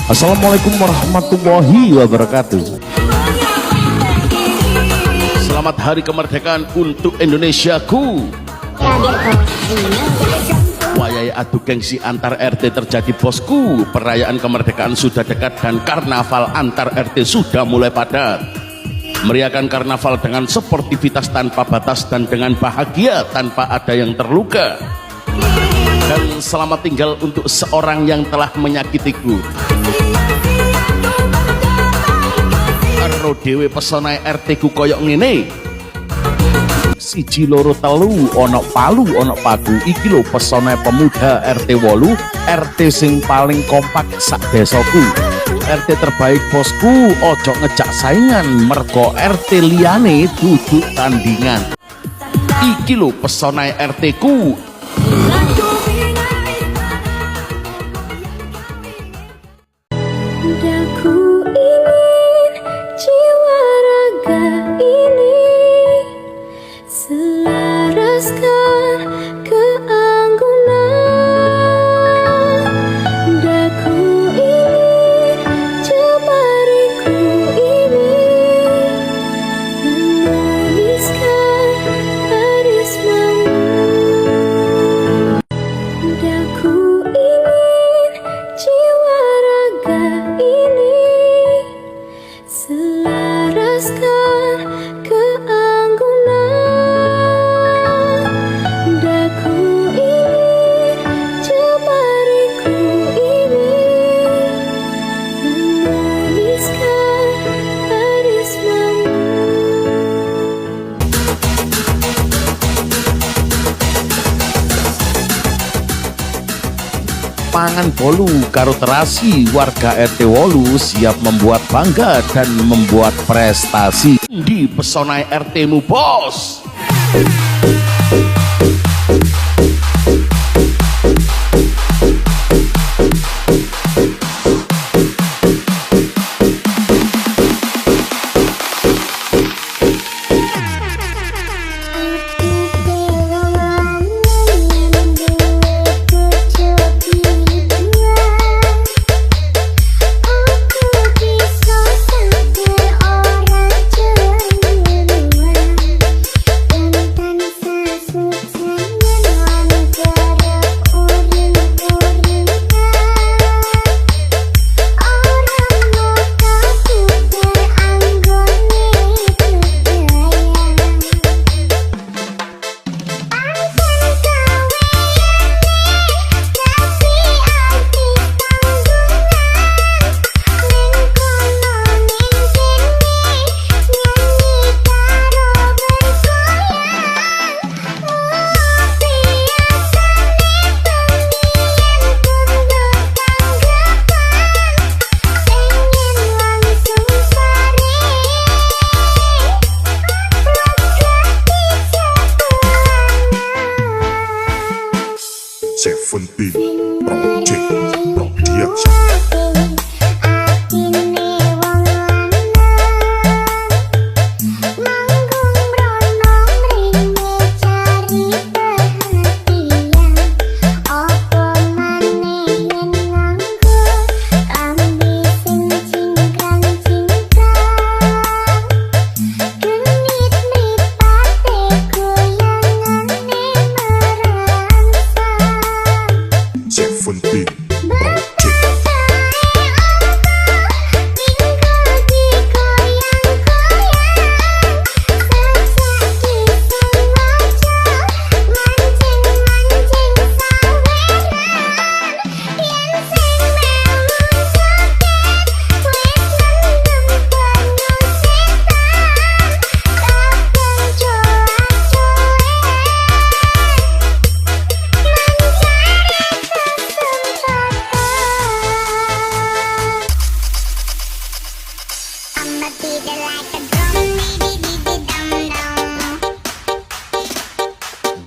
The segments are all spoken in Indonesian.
Assalamualaikum warahmatullahi wabarakatuh. Selamat Hari Kemerdekaan untuk Indonesiaku. Wayai adu gengsi antar RT terjadi bosku. Perayaan kemerdekaan sudah dekat dan karnaval antar RT sudah mulai padat. Meriahkan karnaval dengan sportivitas tanpa batas dan dengan bahagia tanpa ada yang terluka. Dan selamat tinggal untuk seorang yang telah menyakitiku. Karo dhewe pesona RT ku koyok ngene. Siji loro telu ono palu ono pagu. Iki lho pesona pemuda RT 8, RT sing paling kompak sak desaku. RT terbaik bosku, ojo ngejak saingan mergo RT liyane duduk tandingan. Iki lho pesona RT ku. Pangan bolu karo terasi, warga RT 8 siap membuat bangga dan membuat prestasi. Di pesona RT-mu bos.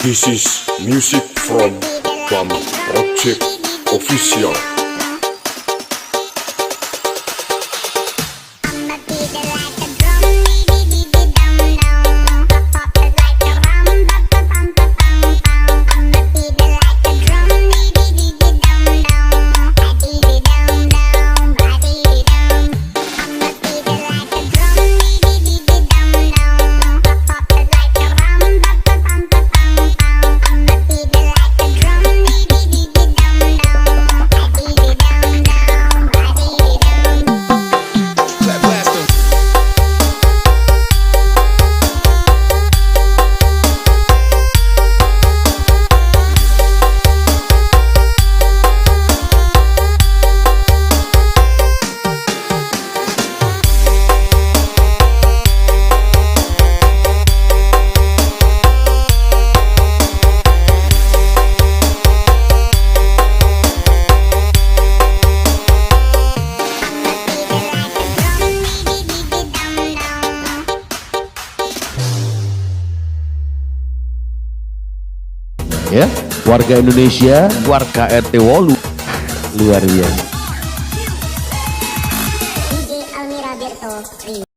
This is music from Bam Project Official. ya, warga Indonesia, warga RT Wolu, luar biasa. DJ Almira Berto